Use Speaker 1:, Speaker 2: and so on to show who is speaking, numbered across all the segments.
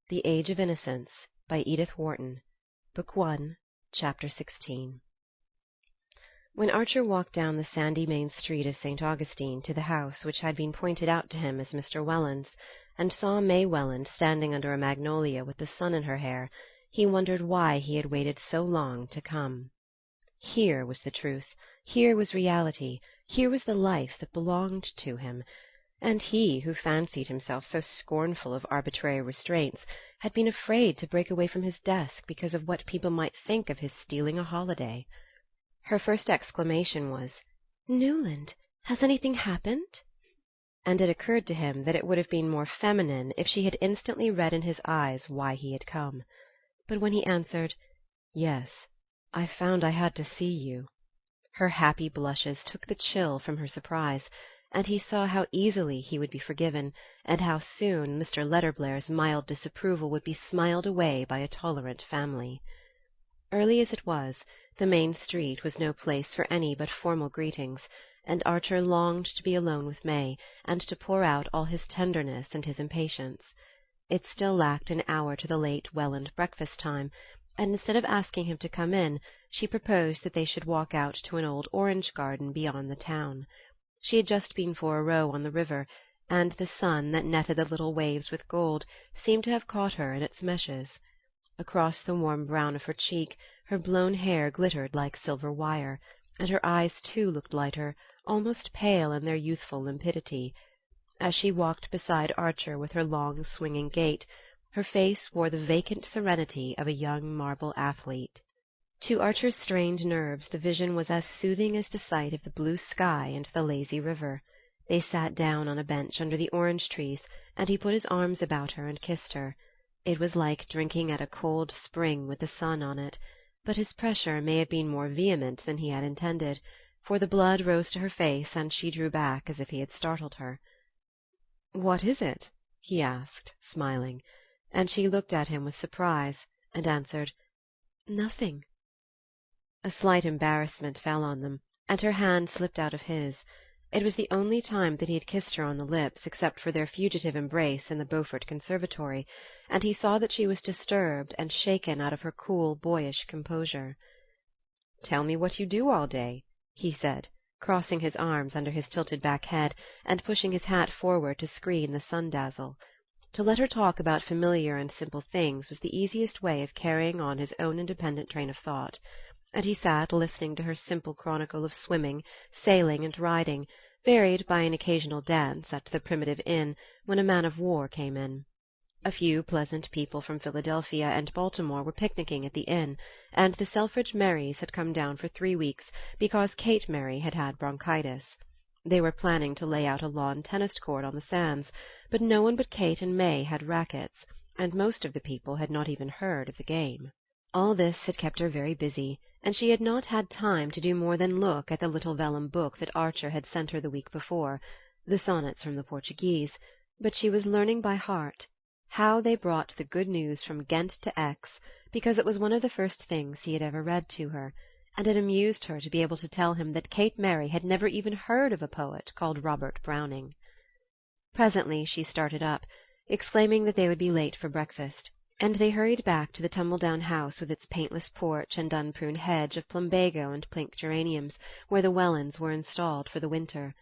Speaker 1: THE AGE OF INNOCENCE by Edith Wharton. Book 1, Chapter 16. When Archer walked down the sandy main street of St. Augustine to the house which had been pointed out to him as Mr. Welland's, and saw May Welland standing under a magnolia with the sun in her hair, he wondered why he had waited so long to come. Here was the truth, here was reality, here was the life that belonged to him, and he, who fancied himself so scornful of arbitrary restraints, had been afraid to break away from his desk because of what people might think of his stealing a holiday. Her first exclamation was, "Newland, has anything happened?" And it occurred to him that it would have been more feminine if she had instantly read in his eyes why he had come. But when he answered, "Yes, I found I had to see you," her happy blushes took the chill from her surprise, and he saw how easily he would be forgiven, and how soon Mr. Letterblair's mild disapproval would be smiled away by a tolerant family. Early as it was, the main street was no place for any but formal greetings, and Archer longed to be alone with May, and to pour out all his tenderness and his impatience. It still lacked an hour to the late Welland breakfast time, and instead of asking him to come in, she proposed that they should walk out to an old orange garden beyond the town. She had just been for a row on the river, and the sun that netted the little waves with gold seemed to have caught her in its meshes. Across the warm brown of her cheek her blown hair glittered like silver wire, and her eyes too looked lighter, almost pale in their youthful limpidity. As she walked beside Archer with her long swinging gait, her face wore the vacant serenity of a young marble athlete. To Archer's strained nerves the vision was as soothing as the sight of the blue sky and the lazy river. They sat down on a bench under the orange trees, and he put his arms about her and kissed her. It was like drinking at a cold spring with the sun on it, but his pressure may have been more vehement than he had intended, for the blood rose to her face and she drew back as if he had startled her. "What is it?" he asked, smiling, and she looked at him with surprise and answered, "Nothing." A slight embarrassment fell on them, and her hand slipped out of his. It was the only time that he had kissed her on the lips except for their fugitive embrace in the Beaufort Conservatory, and he saw that she was disturbed and shaken out of her cool, boyish composure. "Tell me what you do all day," he said, crossing his arms under his tilted back head and pushing his hat forward to screen the sun-dazzle. To let her talk about familiar and simple things was the easiest way of carrying on his own independent train of thought, and he sat listening to her simple chronicle of swimming, sailing and riding, varied by an occasional dance at the primitive inn when a man-of-war came in. A few pleasant people from Philadelphia and Baltimore were picnicking at the inn, and the Selfridge Merrys had come down for 3 weeks because Kate Merry had had bronchitis. They were planning to lay out a lawn tennis court on the sands, but no one but Kate and May had rackets, and most of the people had not even heard of the game. All this had kept her very busy, and she had not had time to do more than look at the little vellum book that Archer had sent her the week before, the sonnets from the Portuguese, but she was learning by heart how they brought the good news from Ghent to Aix, because it was one of the first things he had ever read to her, and it amused her to be able to tell him that Kate Merry had never even heard of a poet called Robert Browning. Presently she started up, exclaiming that they would be late for breakfast, and they hurried back to the tumble-down house with its paintless porch and unpruned hedge of plumbago and pink geraniums, where the Wellands were installed for the winter.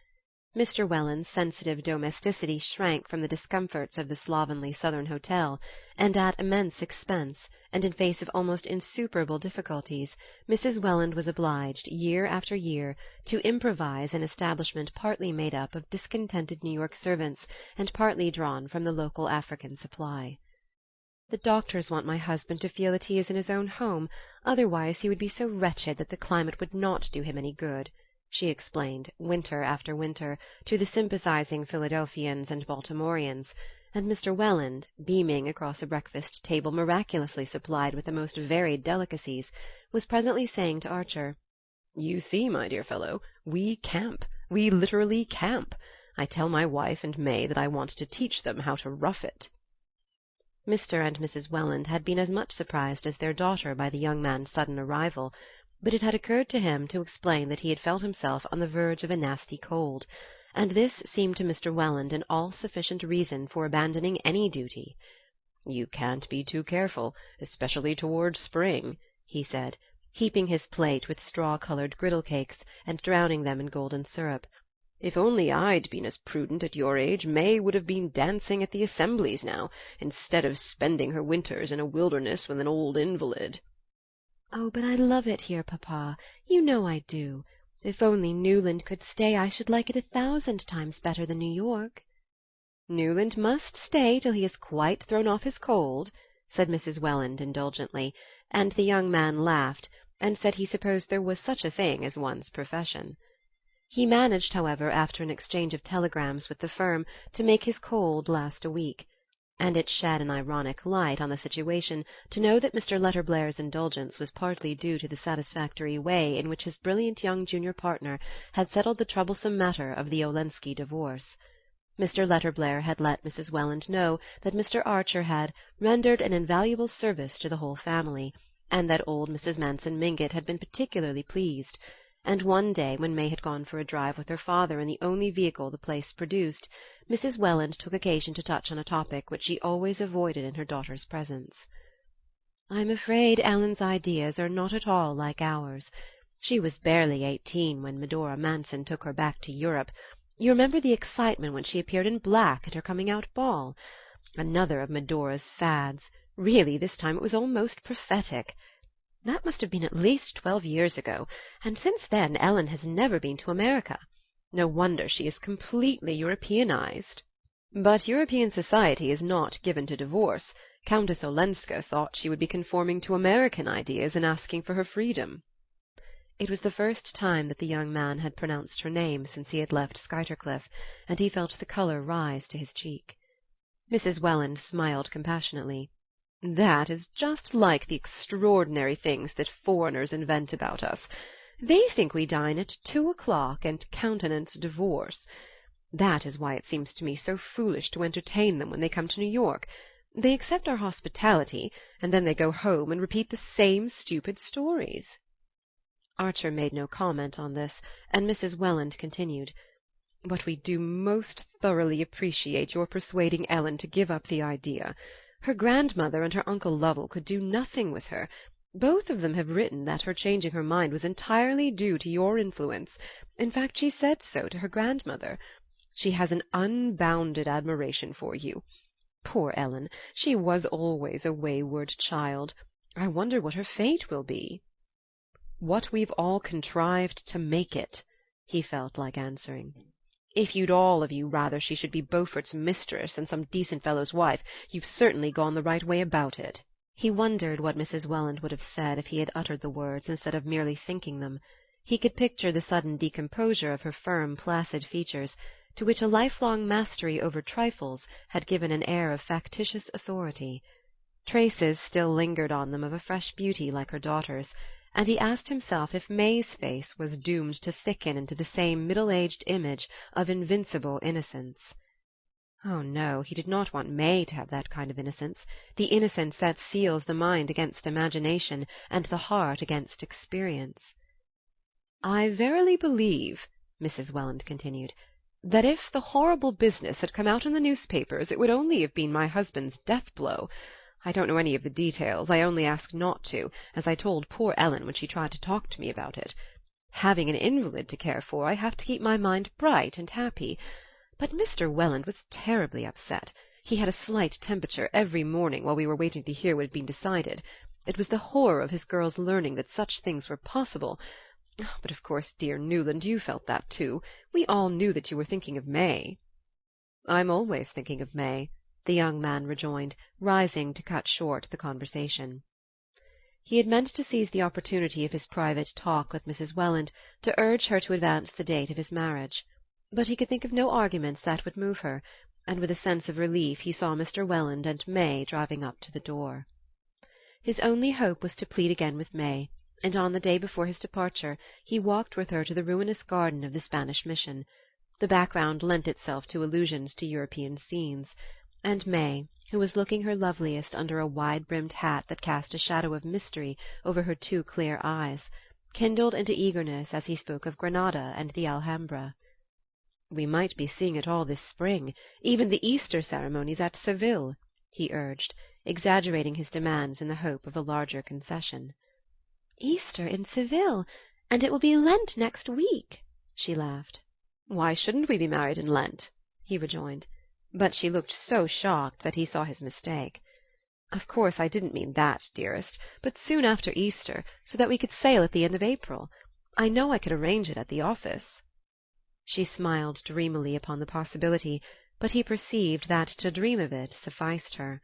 Speaker 1: Mr. Welland's sensitive domesticity shrank from the discomforts of the slovenly southern hotel, and at immense expense, and in face of almost insuperable difficulties, Mrs. Welland was obliged, year after year, to improvise an establishment partly made up of discontented New York servants and partly drawn from the local African supply. "The doctors want my husband to feel that he is in his own home, otherwise he would be so wretched that the climate would not do him any good," she explained, winter after winter, to the sympathizing Philadelphians and Baltimoreans, and Mr. Welland, beaming across a breakfast table miraculously supplied with the most varied delicacies, was presently saying to Archer, "You see, my dear fellow, we camp. We literally camp. I tell my wife and May that I want to teach them how to rough it." Mr. and Mrs. Welland had been as much surprised as their daughter by the young man's sudden arrival, but it had occurred to him to explain that he had felt himself on the verge of a nasty cold, and this seemed to Mr. Welland an all-sufficient reason for abandoning any duty. "You can't be too careful, especially toward spring," he said, heaping his plate with straw-colored griddle-cakes and drowning them in golden syrup. "If only I'd been as prudent at your age, May would have been dancing at the assemblies now, instead of spending her winters in a wilderness with an old invalid."
Speaker 2: "Oh, but I love it here, papa. You know I do. If only Newland could stay, I should like it 1,000 times better than New York."
Speaker 1: "Newland must stay till he has quite thrown off his cold," said Mrs. Welland indulgently, and the young man laughed, and said he supposed there was such a thing as one's profession. He managed, however, after an exchange of telegrams with the firm, to make his cold last a week, and it shed an ironic light on the situation to know that Mr. Letterblair's indulgence was partly due to the satisfactory way in which his brilliant young junior partner had settled the troublesome matter of the Olenski divorce. Mr. Letterblair had let Mrs. Welland know that Mr. Archer had rendered an invaluable service to the whole family, and that old Mrs. Manson Mingott had been particularly pleased, and one day when May had gone for a drive with her father in the only vehicle the place produced, Mrs. Welland took occasion to touch on a topic which she always avoided in her daughter's presence.
Speaker 2: "I'm afraid Ellen's ideas are not at all like ours. She was barely 18 when Medora Manson took her back to Europe. You remember the excitement when she appeared in black at her coming-out ball? Another of Medora's fads. Really, this time it was almost prophetic. That must have been at least 12 years ago, and since then Ellen has never been to America. No wonder she is completely Europeanized."
Speaker 1: "But European society is not given to divorce. Countess Olenska thought she would be conforming to American ideas in asking for her freedom."
Speaker 2: It was the first time that the young man had pronounced her name since he had left Skuytercliff, and he felt the colour rise to his cheek.
Speaker 1: Mrs. Welland smiled compassionately. "That is just like the extraordinary things that foreigners invent about us. They think we dine at 2 o'clock and countenance divorce. That is why it seems to me so foolish to entertain them when they come to New York. They accept our hospitality, and then they go home and repeat the same stupid stories."
Speaker 2: Archer made no comment on this, and Mrs. Welland continued,
Speaker 1: "But we do most thoroughly appreciate your persuading Ellen to give up the idea. Her grandmother and her Uncle Lovell could do nothing with her. Both of them have written that her changing her mind was entirely due to your influence. In fact, she said so to her grandmother. She has an unbounded admiration for you. Poor Ellen! She was always a wayward child. I wonder what her fate will be." "What we've all contrived to make it," he felt like answering. "If you'd all of you rather she should be Beaufort's mistress than some decent fellow's wife, you've certainly gone the right way about it."
Speaker 2: He wondered what Mrs. Welland would have said if he had uttered the words instead of merely thinking them. He could picture the sudden decomposure of her firm, placid features, to which a lifelong mastery over trifles had given an air of factitious authority. Traces still lingered on them of a fresh beauty like her daughter's, and he asked himself if May's face was doomed to thicken into the same middle-aged image of invincible innocence. Oh no, he did not want May to have that kind of innocence, the innocence that seals the mind against imagination and the heart against experience. "I verily believe," Mrs. Welland continued, "that if the horrible business had come out in the newspapers it would only have been my husband's death-blow. I don't know any of the details. I only asked not to, as I told poor Ellen when she tried to talk to me about it. Having an invalid to care for, I have to keep my mind bright and happy. But Mr. Welland was terribly upset. He had a slight temperature every morning while we were waiting to hear what had been decided. It was the horror of his girls learning that such things were possible. But of course, dear Newland, you felt that too. We all knew that you were thinking of May." "I'm always thinking of May," the young man rejoined, rising to cut short the conversation. He had meant to seize the opportunity of his private talk with Mrs. Welland to urge her to advance the date of his marriage, but he could think of no arguments that would move her, and with a sense of relief he saw Mr. Welland and May driving up to the door. His only hope was to plead again with May, and on the day before his departure he walked with her to the ruinous garden of the Spanish mission. The background lent itself to allusions to European scenes, and May, who was looking her loveliest under a wide-brimmed hat that cast a shadow of mystery over her too clear eyes, kindled into eagerness as he spoke of Granada and the Alhambra. "We might be seeing it all this spring, even the Easter ceremonies at Seville," he urged. exaggerating his demands in the hope of a larger concession.
Speaker 1: "Easter in Seville, and it will be Lent next week," she laughed.
Speaker 2: "Why shouldn't we be married in Lent?" he rejoined. But she looked so shocked that he saw his mistake. "Of course I didn't mean that, dearest, but soon after Easter, so that we could sail at the end of April. I know I could arrange it at the office." She smiled dreamily upon the possibility, but he perceived that to dream of it sufficed her.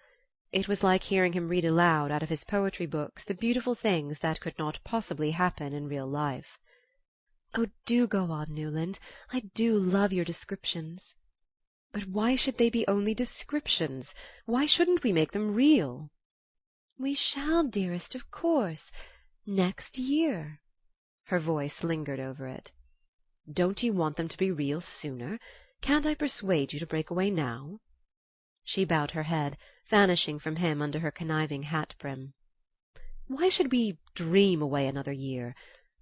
Speaker 2: It was like hearing him read aloud out of his poetry books the beautiful things that could not possibly happen in real life.
Speaker 1: "Oh, do go on, Newland. I do love your descriptions."
Speaker 2: "But why should they be only descriptions? Why shouldn't we make them real?"
Speaker 1: "We shall, dearest, of course. Next year."
Speaker 2: Her voice lingered over it. "Don't you want them to be real sooner? Can't I persuade you to break away now?" She bowed her head, vanishing from him under her conniving hat-brim. "Why should we dream away another year?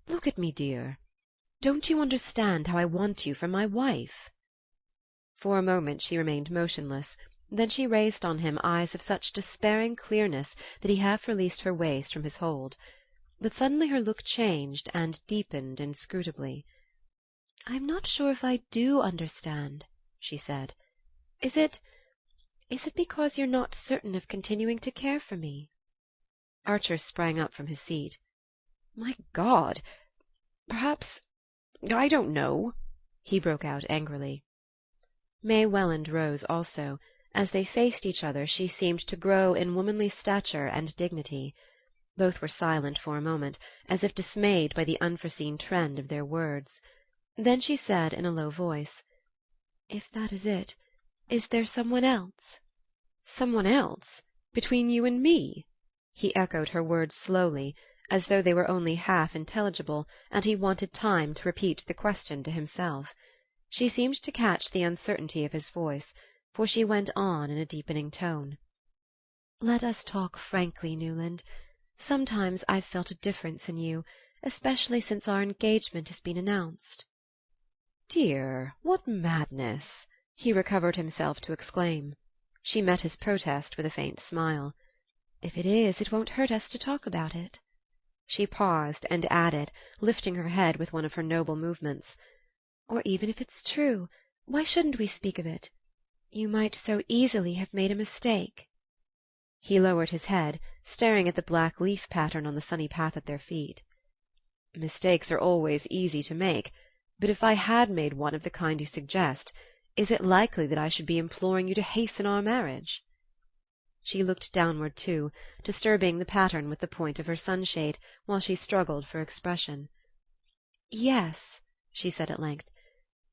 Speaker 2: Look at me, dear. Don't you understand how I want you for my wife?" For a moment she remained motionless, then she raised on him eyes of such despairing clearness that he half released her waist from his hold. But suddenly her look changed and deepened inscrutably.
Speaker 1: "I'm not sure if I do understand," she said. Is it because you're not certain of continuing to care for me?"
Speaker 2: Archer sprang up from his seat. "My God! Perhaps I don't know," he broke out angrily. May Welland rose also. As they faced each other she seemed to grow in womanly stature and dignity. Both were silent for a moment, as if dismayed by the unforeseen trend of their words. Then she said in a low voice,
Speaker 1: "If that is it, is there someone else?"
Speaker 2: "Someone else? Between you and me?" He echoed her words slowly, as though they were only half intelligible, and he wanted time to repeat the question to himself. She seemed to catch the uncertainty of his voice, for she went on in a deepening tone.
Speaker 1: "Let us talk frankly, Newland. Sometimes I've felt a difference in you, especially since our engagement has been announced."
Speaker 2: "Dear, what madness!" he recovered himself to exclaim. She met his protest with a faint smile.
Speaker 1: "If it is, it won't hurt us to talk about it."
Speaker 2: She paused and added, lifting her head with one of her noble movements,
Speaker 1: "Or even if it's true, why shouldn't we speak of it? You might so easily have made a mistake."
Speaker 2: He lowered his head, staring at the black leaf pattern on the sunny path at their feet. "Mistakes are always easy to make, but if I had made one of the kind you suggest, is it likely that I should be imploring you to hasten our marriage?" She looked downward too, disturbing the pattern with the point of her sunshade, while she struggled for expression.
Speaker 1: "Yes," she said at length,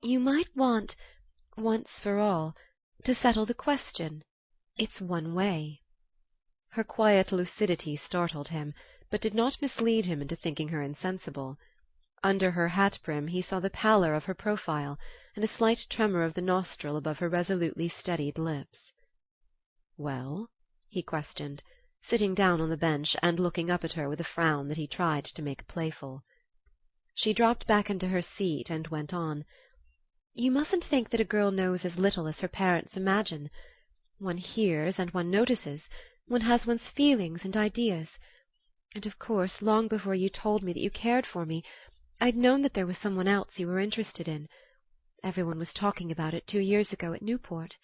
Speaker 1: "you might want, once for all, to settle the question. It's one way."
Speaker 2: Her quiet lucidity startled him, but did not mislead him into thinking her insensible. Under her hat-brim he saw the pallor of her profile and a slight tremor of the nostril above her resolutely steadied lips. "Well?" he questioned, sitting down on the bench and looking up at her with a frown that he tried to make playful. She dropped back into her seat and went on.
Speaker 1: "You mustn't think that a girl knows as little as her parents imagine. One hears and one notices, one has one's feelings and ideas. And of course, long before you told me that you cared for me, I'd known that there was someone else you were interested in. Everyone was talking about it 2 years ago at Newport.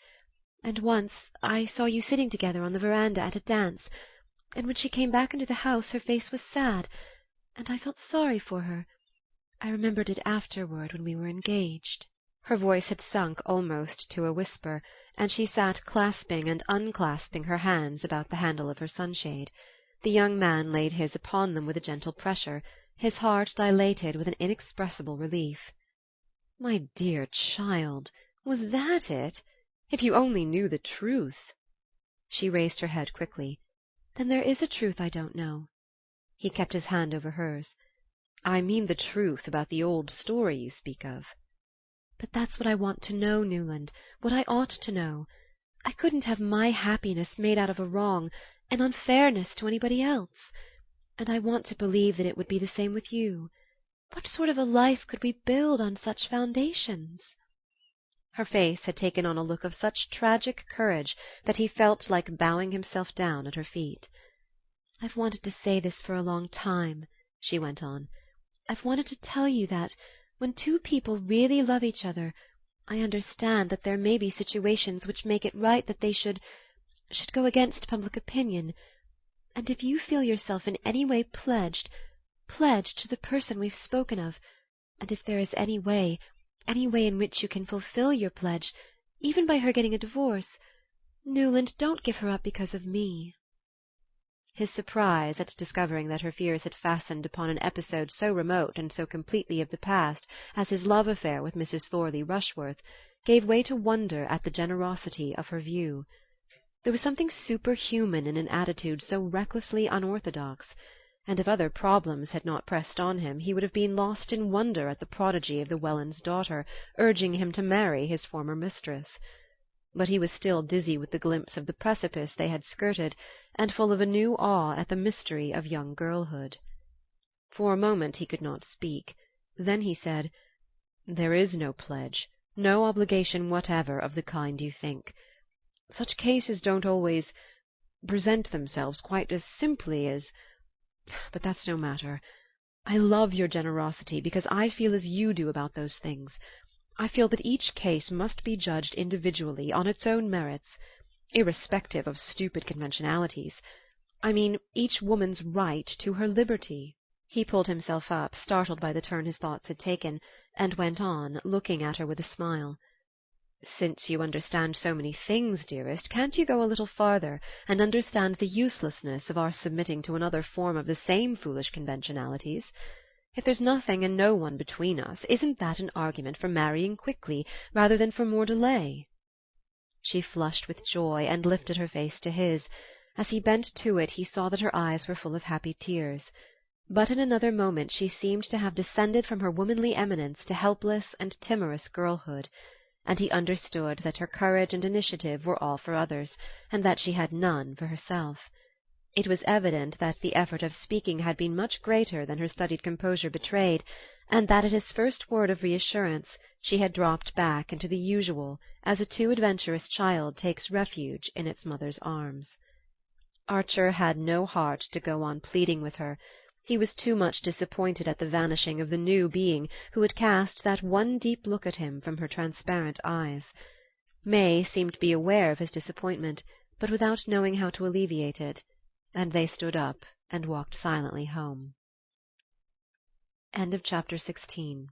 Speaker 1: And once I saw you sitting together on the veranda at a dance, and when she came back into the house her face was sad, and I felt sorry for her. I remembered it afterward when we were engaged."
Speaker 2: Her voice had sunk almost to a whisper, and she sat clasping and unclasping her hands about the handle of her sunshade. The young man laid his upon them with a gentle pressure, his heart dilated with an inexpressible relief. "My dear child, was that it? If you only knew the truth!" She raised her head quickly.
Speaker 1: "Then there is a truth I don't know."
Speaker 2: He kept his hand over hers. "I mean the truth about the old story you speak of."
Speaker 1: "But that's what I want to know, Newland, what I ought to know. I couldn't have my happiness made out of a wrong, an unfairness to anybody else. And I want to believe that it would be the same with you. What sort of a life could we build on such foundations?"
Speaker 2: Her face had taken on a look of such tragic courage that he felt like bowing himself down at her feet. "I've wanted to say this for a long time," she went on. "I've wanted to tell you that, when two people really love each other, I understand that there may be situations which make it right that they should go against public opinion. And if you feel yourself in any way pledged to the person we've spoken of, and if there is any way in which you can fulfill your pledge, even by her getting a divorce, Newland, don't give her up because of me." His surprise at discovering that her fears had fastened upon an episode so remote and so completely of the past as his love affair with Mrs. Thorley Rushworth gave way to wonder at the generosity of her view. There was something superhuman in an attitude so recklessly unorthodox, and if other problems had not pressed on him he would have been lost in wonder at the prodigy of the Wellands' daughter urging him to marry his former mistress. But he was still dizzy with the glimpse of the precipice they had skirted, and full of a new awe at the mystery of young girlhood. For a moment he could not speak. Then he said, "There is no pledge, no obligation whatever of the kind you think. Such cases don't always present themselves quite as simply as... But that's no matter. I love your generosity because I feel as you do about those things. I feel that each case must be judged individually, on its own merits, irrespective of stupid conventionalities. I mean each woman's right to her liberty." He pulled himself up, startled by the turn his thoughts had taken, and went on, looking at her with a smile. "Since you understand so many things, dearest, can't you go a little farther and understand the uselessness of our submitting to another form of the same foolish conventionalities? If there's nothing and no one between us, isn't that an argument for marrying quickly rather than for more delay?" She flushed with joy and lifted her face to his. As he bent to it he saw that her eyes were full of happy tears. But in another moment she seemed to have descended from her womanly eminence to helpless and timorous girlhood, and he understood that her courage and initiative were all for others, and that she had none for herself. It was evident that the effort of speaking had been much greater than her studied composure betrayed, and that at his first word of reassurance she had dropped back into the usual as a too adventurous child takes refuge in its mother's arms. Archer had no heart to go on pleading with her. He was too much disappointed at the vanishing of the new being who had cast that one deep look at him from her transparent eyes. May seemed to be aware of his disappointment, but without knowing how to alleviate it, and they stood up and walked silently home. Chapter 17